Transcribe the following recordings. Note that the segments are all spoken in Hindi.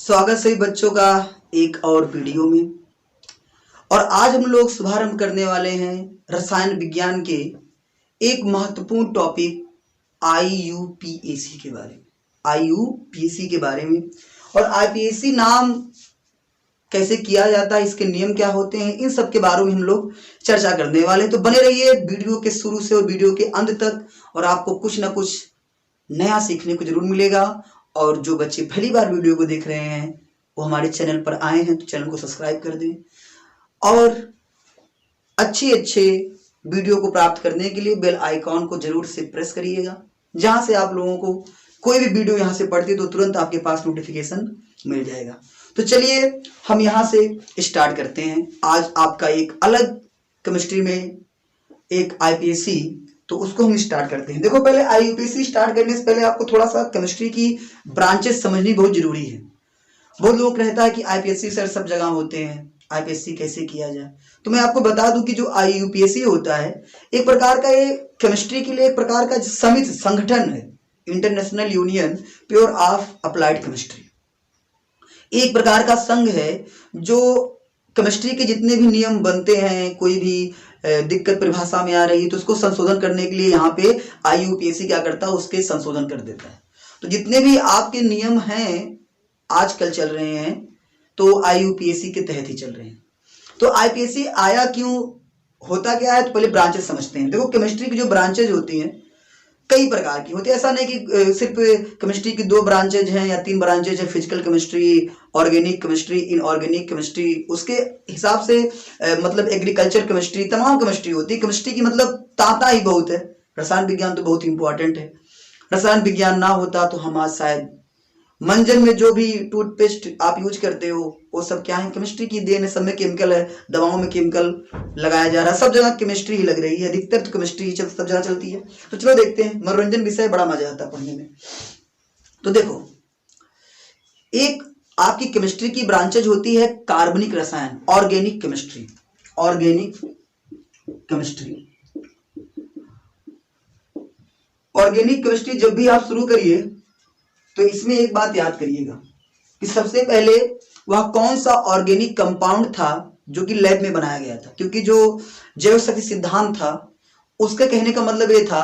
स्वागत सभी बच्चों का एक और वीडियो में। और आज हम लोग शुभारंभ करने वाले हैं रसायन विज्ञान के एक महत्वपूर्ण टॉपिक आईयूपीएसी के बारे में। आईयूपीएसी के बारे में और आईपीएसी नाम कैसे किया जाता है, इसके नियम क्या होते हैं, इन सब के बारे में हम लोग चर्चा करने वाले हैं। तो बने रहिए वीडियो के शुरू से और वीडियो के अंत तक, और आपको कुछ ना कुछ नया सीखने को जरूर मिलेगा। और जो बच्चे पहली बार वीडियो को देख रहे हैं वो हमारे चैनल पर आए हैं तो चैनल को सब्सक्राइब कर दें, और अच्छे वीडियो को प्राप्त करने के लिए बेल आइकॉन को जरूर से प्रेस करिएगा, जहां से आप लोगों को कोई भी वीडियो यहां से पढ़ती है तो तुरंत आपके पास नोटिफिकेशन मिल जाएगा। तो चलिए हम यहां से स्टार्ट करते हैं। आज आपका एक अलग केमिस्ट्री में एक आईपीएसी, तो उसको हम स्टार्ट करते हैं। देखो, पहले आईयूपीएसी स्टार्ट करने से पहले आपको थोड़ा सा केमिस्ट्री की ब्रांचेस समझनी बहुत जरूरी है। बहुत लोग कहता है कि आईपीएससी सर सब जगह होते हैं, आईपीएससी कैसे किया जाए। तो मैं आपको बता दूं कि जो आईयूपीएसी होता है एक प्रकार का, ये केमिस्ट्री के लिए एक प्रकार का समिति संगठन है, international union pure of applied chemistry. एक प्रकार का संघ है जो केमिस्ट्री के जितने भी नियम बनते हैं, कोई भी दिक्कत परिभाषा में आ रही है तो उसको संशोधन करने के लिए यहाँ पे आईयूपीएसी क्या करता है, उसके संशोधन कर देता है। तो जितने भी आपके नियम हैं आजकल चल रहे हैं तो आईयूपीएसी के तहत ही चल रहे हैं। तो आईपीएसी आया क्यों, होता क्या है, तो पहले ब्रांचेस समझते हैं। देखो, केमिस्ट्री की जो ब्रांचेज होती हैं कई प्रकार की होती है। ऐसा नहीं कि सिर्फ केमिस्ट्री की 2 ब्रांचेज हैं या 3 ब्रांचेज हैं, physical chemistry, organic chemistry, inorganic chemistry, उसके हिसाब से मतलब एग्रीकल्चर केमिस्ट्री, तमाम केमिस्ट्री होती है। केमिस्ट्री की मतलब तांता ही बहुत है। रसायन विज्ञान तो बहुत इंपॉर्टेंट है। रसायन विज्ञान ना होता तो हम आज शायद मंजन में जो भी टूथपेस्ट आप यूज करते हो वो सब क्या है, केमिस्ट्री की देन है। सब में केमिकल है, दवाओं में केमिकल लगाया जा रहा है, सब जगह केमिस्ट्री ही लग रही है। अधिकतर तो केमिस्ट्री ही सब जगह चलती है। तो चलो देखते हैं, मनोरंजन विषय, बड़ा मजा आता है पढ़ने में। तो देखो, एक आपकी केमिस्ट्री की ब्रांचेज होती है कार्बनिक रसायन, organic chemistry. Organic chemistry, organic chemistry जब भी आप शुरू करिए तो इसमें एक बात याद करिएगा कि सबसे पहले वह कौन सा ऑर्गेनिक कंपाउंड था जो कि लैब में बनाया गया था। क्योंकि जो जैव शक्ति सिद्धांत था उसके कहने का मतलब ये था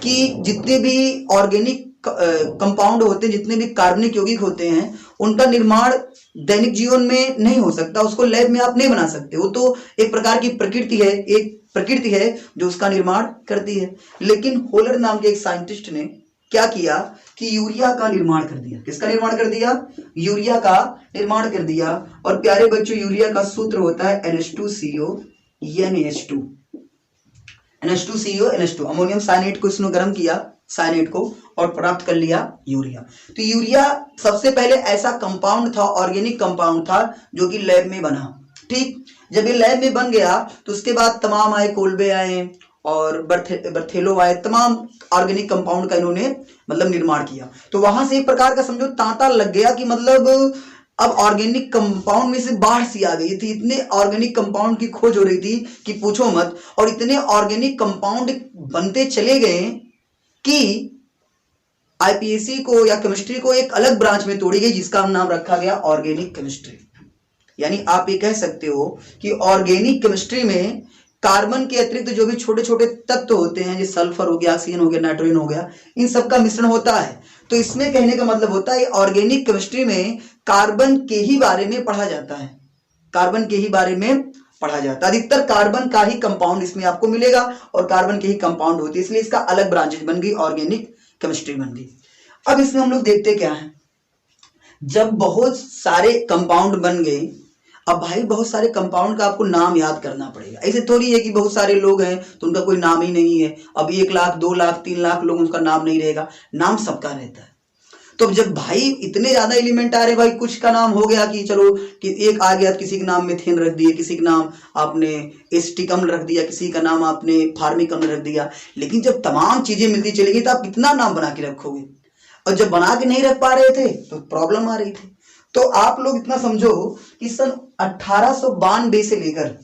कि जितने भी ऑर्गेनिक कंपाउंड होते हैं, जितने भी कार्बनिक यौगिक होते हैं, उनका निर्माण दैनिक जीवन में नहीं हो सकता, उसको लैब में आप नहीं बना सकते। वो तो एक प्रकार की प्रकृति है, एक प्रकृति है जो उसका निर्माण करती है। लेकिन होलर नाम के एक साइंटिस्ट ने क्या किया कि यूरिया का निर्माण कर दिया। किसका निर्माण कर दिया? यूरिया का निर्माण कर दिया। और प्यारे बच्चों, यूरिया का सूत्र होता है NH2CO NH2। NH2CO NH2, ammonium साइनेट को इसने गर्म किया, साइनेट को, और प्राप्त कर लिया यूरिया। तो यूरिया सबसे पहले ऐसा कंपाउंड था, ऑर्गेनिक कंपाउंड था जो कि लैब में बना। ठीक, जब ये लैब में बन गया तो उसके बाद तमाम आए, कोल्बे आए और बर्थेलो आए, तमाम ऑर्गेनिक कंपाउंड का इन्होंने मतलब निर्माण किया। तो वहां से एक प्रकार का समझो तांता लग गया कि मतलब अब ऑर्गेनिक कंपाउंड में से बाढ़ सी आ गई थी। इतने ऑर्गेनिक कंपाउंड की खोज हो रही थी कि पूछो मत, और इतने ऑर्गेनिक कंपाउंड बनते चले गए कि आईपीएसी को या केमिस्ट्री को एक अलग ब्रांच में तोड़ी गई जिसका नाम रखा गया ऑर्गेनिक केमिस्ट्री। यानी आप ये कह सकते हो कि ऑर्गेनिक केमिस्ट्री में कार्बन के अतिरिक्त जो भी छोटे छोटे तत्व होते हैं, जैसे सल्फर हो गया, ऑक्सीजन हो गया, नाइट्रोजन हो गया, इन सब का मिश्रण होता है। तो इसमें कहने का मतलब होता है ऑर्गेनिक केमिस्ट्री में कार्बन के ही बारे में पढ़ा जाता है। कार्बन के ही बारे में पढ़ा जाता है। अधिकतर कार्बन का ही कंपाउंड इसमें आपको मिलेगा और कार्बन के ही कंपाउंड होती है, इसलिए इसका अलग ब्रांचेज बन गई, ऑर्गेनिक केमिस्ट्री बन गई। अब इसमें हम लोग देखते क्या है, जब बहुत सारे कंपाउंड बन गए, अब भाई बहुत सारे कंपाउंड का आपको नाम याद करना पड़ेगा। ऐसे थोड़ी है कि बहुत सारे लोग हैं तो उनका कोई नाम ही नहीं है। अब 1 लाख 2 लाख 3 लाख लोग, उनका नाम नहीं रहेगा, नाम सबका रहता है। तो जब भाई इतने ज्यादा एलिमेंट आ रहे, भाई कुछ का नाम हो गया कि चलो कि एक आ गया, किसी के नाम मेथेन रख दिए, किसी के नाम आपने एसिटिक अम्ल रख दिया, किसी का नाम आपने फार्मिक अम्ल रख दिया। लेकिन जब तमाम चीजें मिलती चलेगी तो आप कितना नाम बना के रखोगे, और जब बना के नहीं रख पा रहे थे तो प्रॉब्लम आ रही थी। तो आप लोग इतना समझो कि सन 1892 से लेकर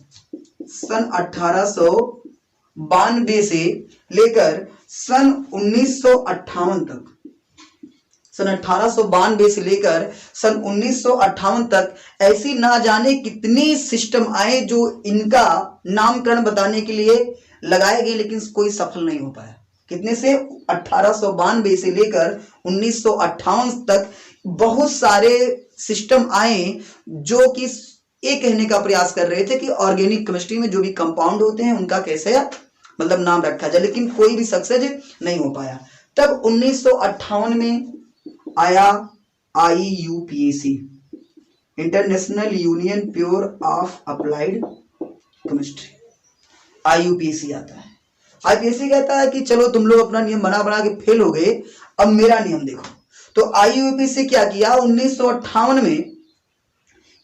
सन 1892 से लेकर सन 1958 तक सन 1892 से लेकर सन 1958 तक ऐसी ना जाने कितनी सिस्टम आए जो इनका नामकरण बताने के लिए लगाए गए, लेकिन कोई सफल नहीं हो पाया। कितने से 1892 से लेकर 1958 तक बहुत सारे सिस्टम आए जो कि ये कहने का प्रयास कर रहे थे कि ऑर्गेनिक केमिस्ट्री में जो भी कंपाउंड होते हैं उनका कैसे मतलब नाम रखा जाए, लेकिन कोई भी सक्सेस नहीं हो पाया। तब 1958 में आया IUPAC, international union pure of applied chemistry. IUPAC आता है। IUPAC कहता है कि चलो तुम लोग अपना नियम बना बना के फेल हो गए, अब मेरा नियम देखो। तो IUPAC क्या किया, 1958 में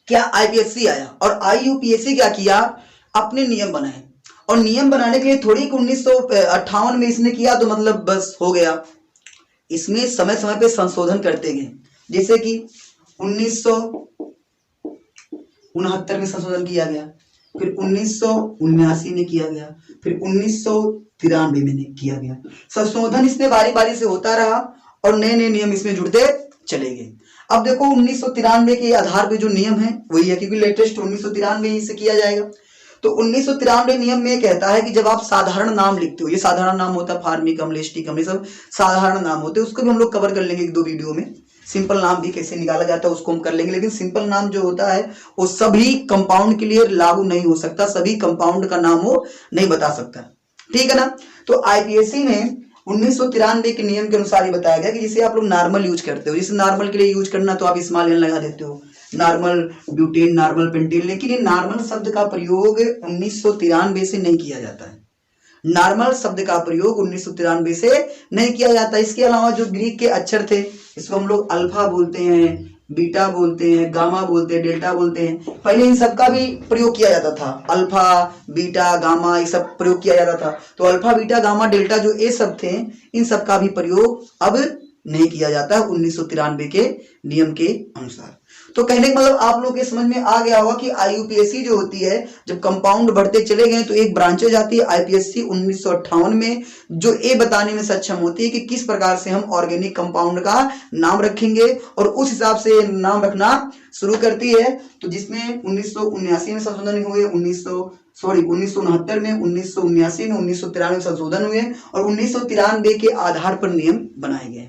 क्या IPSC आया और IUPAC क्या किया, अपने नियम बनाए। और नियम बनाने के लिए थोड़ी 1958 में इसने किया तो मतलब बस हो गया, इसमें समय समय पे संशोधन करते गए। जैसे कि 1969 में संशोधन किया गया, फिर 1979 में किया गया, फिर 1993 में किया गया। संशोधन इसमें बारी बारी से होता रहा और नए नए नियम इसमें जुड़ते चले गए। अब देखो 1993 के आधार पे जो नियम है वही है, क्योंकि लेटेस्ट 1993 से किया जाएगा। तो 1993 नियम में कहता है कि जब आप साधारण नाम लिखते हो, ये साधारण नाम होता है, फार्मिकम, लेस्टिकम, ये सब साधारण नाम होते हैं, उसको भी हम लोग कवर कर लेंगे एक दो वीडियो में। सिंपल नाम भी कैसे निकाला जाता है उसको हम कर लेंगे, लेकिन सिंपल नाम जो होता है वो सभी कंपाउंड के लिए लागू नहीं हो सकता, सभी कंपाउंड का नाम वो नहीं बता सकता, ठीक है ना। तो IPSC में 1993 के नियम के अनुसार ही बताया गया कि जिसे आप लोग नॉर्मल यूज करते हो, जैसे नॉर्मल के लिए यूज करना तो आप स्मॉल एन लगा देते हो, नॉर्मल ब्यूटेन, नॉर्मल पेंटेन, लेकिन ये नॉर्मल शब्द का प्रयोग 1993 से नहीं किया जाता है। नॉर्मल शब्द का प्रयोग 1993 से नहीं किया जाता। इसके अलावा जो ग्रीक के अक्षर थे, इसको हम लोग अल्फा बोलते हैं, बीटा बोलते हैं, गामा बोलते हैं, डेल्टा बोलते हैं, पहले इन सब का भी प्रयोग किया जाता था। अल्फा, बीटा, गामा ये सब प्रयोग किया जाता था। तो अल्फा, बीटा, गामा, डेल्टा जो ये सब थे, इन सब का भी प्रयोग अब नहीं किया जाता है 1993 के नियम के अनुसार। तो कहने का मतलब आप लोग के समझ में आ गया होगा कि IUPAC जो होती है, जब कंपाउंड बढ़ते चले गए तो एक ब्रांचेज आती है। IPSC 1958 में जो ये बताने में सक्षम होती है कि किस प्रकार से हम ऑर्गेनिक कंपाउंड का नाम रखेंगे और उस हिसाब से नाम रखना शुरू करती है। तो जिसमें 1979 में संशोधन हुए, 1969 में, 1979 में, 1993 में संशोधन हुए और 1993 के आधार पर नियम बनाए गए।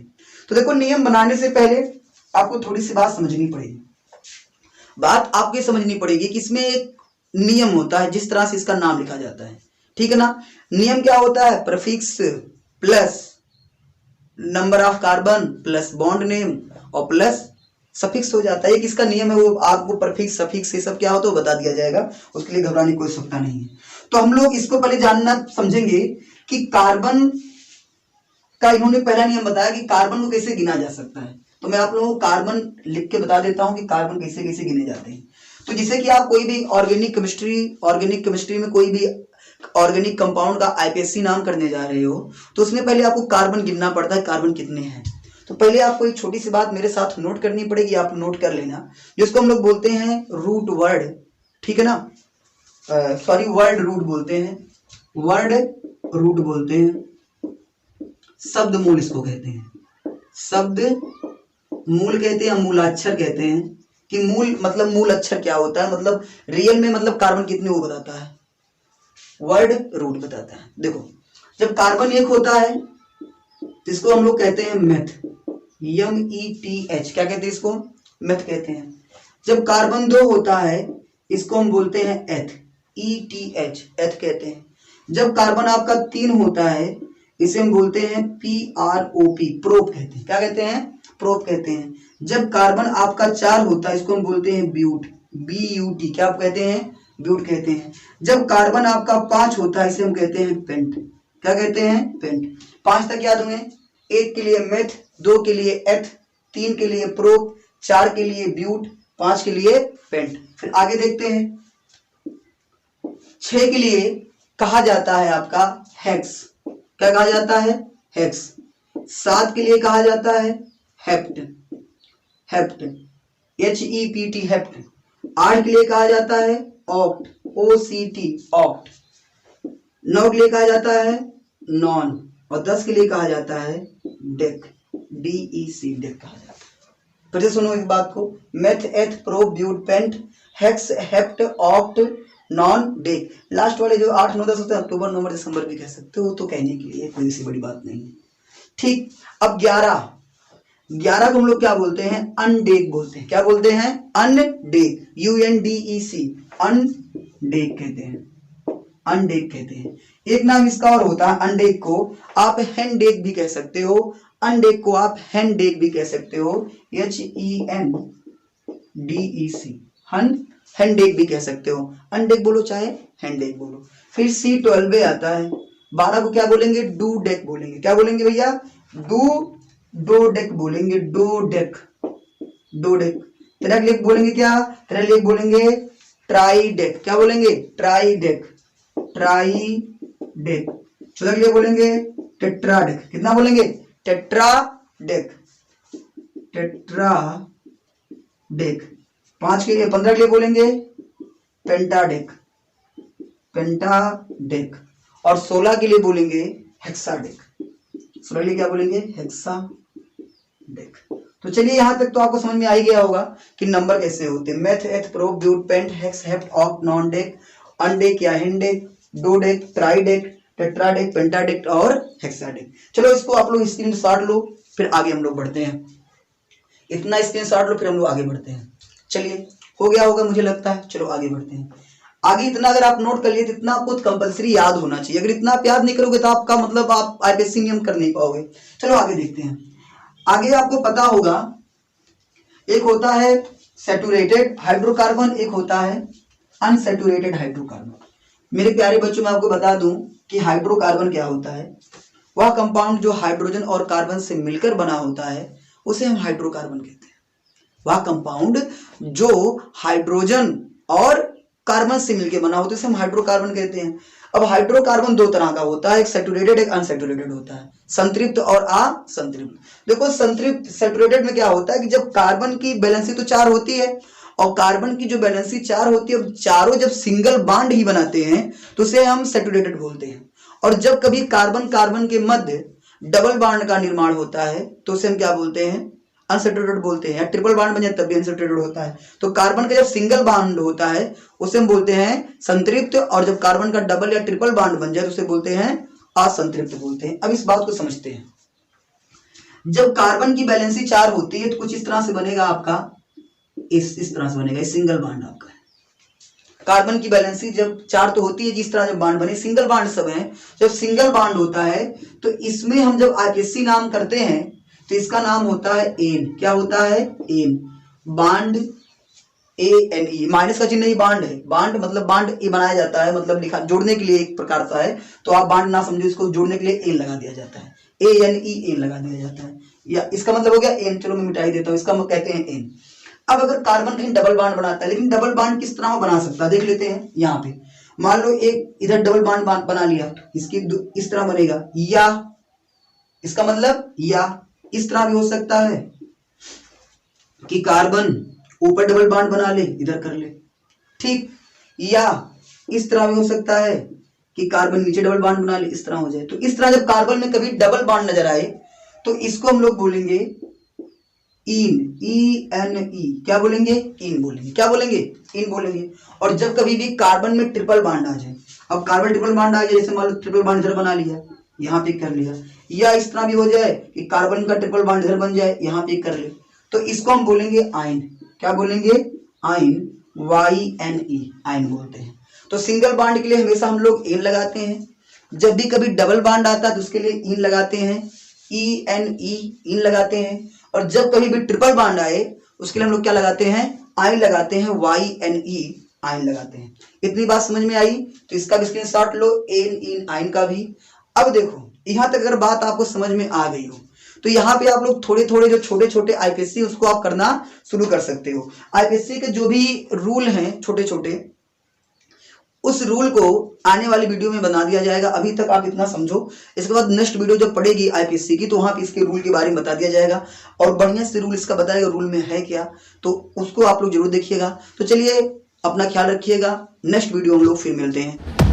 तो देखो, नियम बनाने से पहले आपको थोड़ी सी बात समझनी पड़ेगी। बात आपको समझनी पड़ेगी कि इसमें एक नियम होता है, जिस तरह से इसका नाम लिखा जाता है, ठीक है ना। नियम क्या होता है, prefix plus number of carbon plus bond name और प्लस सफिक्स हो जाता है। एक इसका नियम है, वो आपको प्रीफिक्स, सफिक्स ये सब क्या होता है वो बता दिया जाएगा, उसके लिए घबराने की कोई आवश्यकता नहीं है। तो हम लोग इसको पहले जानना समझेंगे कि कार्बन का इन्होंने पहला नियम बताया कि कार्बन को कैसे गिना जा सकता है। तो मैं आप लोगों को कार्बन लिख के बता देता हूं कि कार्बन कैसे कैसे गिने जाते हैं। तो जैसे कि आप कोई भी ऑर्गेनिक केमिस्ट्री में कोई भी ऑर्गेनिक कंपाउंड का IPSC नाम करने जा रहे हो तो उसमें पहले आपको कार्बन गिनना पड़ता है, कार्बन कितने हैं। तो पहले आपको एक छोटी सी बात मेरे साथ नोट करनी पड़ेगी, आप नोट कर लेना, जिसको हम लोग बोलते हैं रूट वर्ड, ठीक है ना। सॉरी, वर्ड रूट बोलते हैं, वर्ड रूट बोलते हैं, शब्द मूल इसको कहते हैं, शब्द मूल कहते हैं, मूलाक्षर कहते हैं। कि मूल मतलब मूल अक्षर क्या होता है, मतलब रियल में मतलब कार्बन कितने वो बताता है, वर्ड रूट बताता है। देखो, जब कार्बन एक होता है तो इसको हम लोग कहते हैं मेथ, METH, क्या कहते हैं इसको, मेथ कहते हैं। जब कार्बन 2 होता है इसको हम बोलते हैं एथ, ETH, एथ कहते हैं। जब कार्बन आपका 3 होता है इसे हम बोलते हैं PROP, प्रोप कहते हैं। क्या कहते हैं, प्रोप कहते हैं। जब कार्बन आपका 4 होता है इसको हम बोलते हैं ब्यूट, BUT, क्या आप कहते हैं, ब्यूट कहते हैं। जब कार्बन आपका 5 होता है इसे हम कहते हैं पेंट, क्या कहते हैं, पेंट। 5 तक याद होंगे, 1 के लिए मेथ, 2 के लिए एथ, 3 के लिए प्रोप, 4 के लिए ब्यूट, 5 के लिए पेंट। फिर आगे देखते हैं, 6 के लिए कहा जाता है आपका हेक्स, क्या कहा जाता है, हेक्स। 7 के लिए कहा जाता है हेप्ट, हेप्ट, HEPT, हेप्ट। 8 के लिए कहा जाता है ऑक्ट, OCT, ऑक्ट। 9 के लिए कहा जाता है नॉन और 10 के लिए कहा जाता है डेक। DEC डेक कहा जाता है। फिर से सुनो इस बात को, meth eth pro but pent hex hept oct non dec. Last वाले जो 8 9 10 होते हैं, अक्टूबर नवंबर दिसंबर भी कह सकते हो, तो कहने के लिए कोई सी बड़ी बात नहीं है। ठीक, अब 11 को हम लोग क्या बोलते हैं? अनडेक बोलते हैं। क्या बोलते हैं? अनडेक, UNDEC, अनडेक कहते हैं, अनडेक कहते हैं। एक नाम इसका और होता है अनडेक को आप हैंडेक भी कह सकते हो, अनडेक को आप हैंडेक भी कह सकते हो, HENDEC, हैंडेक भी कह सकते हो। अनडेक बोलो चाहे हैंडेक बोलो। फिर C12 पे आता है, 12 को क्या बोलेंगे? डू डेक बोलेंगे। क्या बोलेंगे भैया? डो डेक बोलेंगे, डो डेक, डो डेक। तेरा लेक बोलेंगे क्या? तेरा लेक बोलेंगे ट्राई डेक। क्या बोलेंगे? Try deck, tri deck. 14 के लिए बोलेंगे टेट्रा डेक। कितना बोलेंगे? Tetra deck, tetra deck. 5 के लिए 15 के लिए बोलेंगे पेंटा डेक, पेंटा डेक। और 16 के लिए बोलेंगे हेक्सा डेक। 16 के लिए क्या बोलेंगे? Hexa deck. तो चलिए यहां तक तो आपको समझ में आ ही गया होगा कि नंबर कैसे होते हैं। Meth eth pro but pent hex hept oct non dec, undec या hendec, do dec, tri dec, tetra dec, penta dec और हेक्सा डेक। चलो इसको आप लोग स्क्रीनशॉट लो, फिर आगे हम लोग बढ़ते हैं। इतना स्क्रीनशॉट लो, फिर हम लोग आगे बढ़ते हैं। चलिए हो गया होगा मुझे लगता है। चलो आगे बढ़ते हैं। आगे इतना अगर आप नोट कर लिए तो इतना आपको कंपलसरी याद होना चाहिए। अगर इतना आप याद नहीं करोगे तो आपका मतलब आप IPSC नियम कर नहीं पाओगे। चलो आगे देखते हैं। आगे आपको पता होगा एक होता है सैचुरेटेड हाइड्रोकार्बन, एक होता है अनसैचुरेटेड हाइड्रोकार्बन। मेरे प्यारे बच्चों, मैं आपको बता दूं कि हाइड्रोकार्बन क्या होता है। वह कंपाउंड जो हाइड्रोजन और कार्बन से मिलकर बना होता है उसे हम हाइड्रोकार्बन कहते हैं। वह कंपाउंड जो हाइड्रोजन और कार्बन से मिलकर बना होता है उसे हम हाइड्रोकार्बन कहते हैं। अब हाइड्रोकार्बन 2 तरह का होता है, एक सैचुरेटेड एक अनसैचुरेटेड होता है, संतृप्त और असंतृप्त। देखो संतृप्त सैचुरेटेड में क्या होता है कि जब कार्बन की वैलेंसी तो 4 होती है और कार्बन की जो वैलेंसी 4 होती है, चारों जब सिंगल बॉन्ड ही बनाते हैं तो उसे हम सैचुरेटेड बोलते हैं। और जब कभी कार्बन कार्बन के मध्य डबल बॉन्ड का निर्माण होता है तो उसे हम क्या बोलते हैं? अनसैचुरेटेड बोलते हैं। ट्रिपल बॉन्ड बन जाए तब भी अनसैचुरेटेड होता है। तो कार्बन का जब सिंगल बॉन्ड होता है उसे हम बोलते हैं संतृप्त, और जब कार्बन का डबल या ट्रिपल बॉन्ड बन जाए तो उसे बोलते हैं असंतृप्त बोलते हैं। अब इस बात को समझते हैं। जब कार्बन की वैलेंसी 4 होती है तो कुछ इस तरह से बनेगा आपका, इस तरह से बनेगा, सिंगल बॉन्ड आपका है। कार्बन की वैलेंसी जब 4 तो होती है, जिस तरह जब बॉन्ड बने सिंगल बॉन्ड सब है। जब सिंगल बॉन्ड होता है तो इसमें हम जब IPSC नाम करते हैं तो इसका नाम होता है एन। क्या होता है? एन, बॉन्ड ANE, माइनस का चिन्ह ही बॉन्ड है। बॉन्ड मतलब बॉन्ड ए बनाया जाता है, मतलब लिखा जोड़ने के लिए एक प्रकार का है। तो आप बॉन्ड ना समझो, इसको जोड़ने के लिए एन लगा दिया जाता है, ANE, एन लगा दिया जाता है। या इसका मतलब हो गया एन। चलो मैं मिटाई देता हूँ, इसका कहते हैं एन। अब अगर कार्बन कहीं डबल बॉन्ड बनाता है, लेकिन डबल बॉन्ड किस तरह बना सकता है देख लेते हैं। यहाँ पे मान लो एक इधर डबल बॉन्ड बना लिया, इसकी इस तरह बनेगा, या इसका मतलब या इस तरह भी हो सकता है कि कार्बन ऊपर डबल बॉन्ड बना ले, इधर कर ले, ठीक। या इस तरह भी हो सकता है कि कार्बन नीचे डबल बॉन्ड बना ले, इस तरह हो जाए। तो इस तरह जब कार्बन में कभी डबल बॉन्ड नजर आए तो इसको हम लोग बोलेंगे इन, ENE। क्या बोलेंगे? इन बोलेंगे। क्या बोलेंगे? इन बोलेंगे। और जब कभी भी कार्बन में ट्रिपल बॉन्ड आ जाए, अब कार्बन ट्रिपल बॉन्ड आ जाए, जैसे मान लो ट्रिपल बॉन्ड इधर बना लिया, यहाँ पे कर लिया, या इस तरह भी हो जाए कि कार्बन का ट्रिपल बॉन्ड इधर बन जाए, यहाँ पे कर ले, तो इसको हम बोलेंगे आयन। क्या बोलेंगे? आयन, YNE, आयन बोलते हैं। तो सिंगल बॉन्ड के लिए हमेशा हम लोग एन लगाते हैं, जब भी कभी डबल बॉन्ड आता है तो उसके लिए इन लगाते हैं, ENE, इन लगाते हैं। और जब कभी भी ट्रिपल बॉन्ड आए उसके लिए हम लोग क्या लगाते हैं? आयन लगाते हैं, YNE, आयन लगाते हैं। इतनी बात समझ में आई? तो इसका भी स्क्रीनशॉट लो, एन, इन, आयन का भी। अब देखो यहां तक अगर बात आपको समझ में आ गई हो तो यहाँ पे आप लोग थोड़े थोड़े जो छोटे छोटे IPSC उसको आप करना शुरू कर सकते हो। IPSC के जो भी रूल हैं छोटे छोटे, उस रूल को आने वाली वीडियो में बना दिया जाएगा। अभी तक आप इतना समझो, इसके बाद नेक्स्ट वीडियो जब पड़ेगी IPSC की तो वहां पे इसके रूल के बारे में बता दिया जाएगा और बढ़िया से रूल इसका बताएगा रूल में है क्या, तो उसको आप लोग जरूर देखिएगा। तो चलिए अपना ख्याल रखिएगा, नेक्स्ट वीडियो हम लोग फिर मिलते हैं।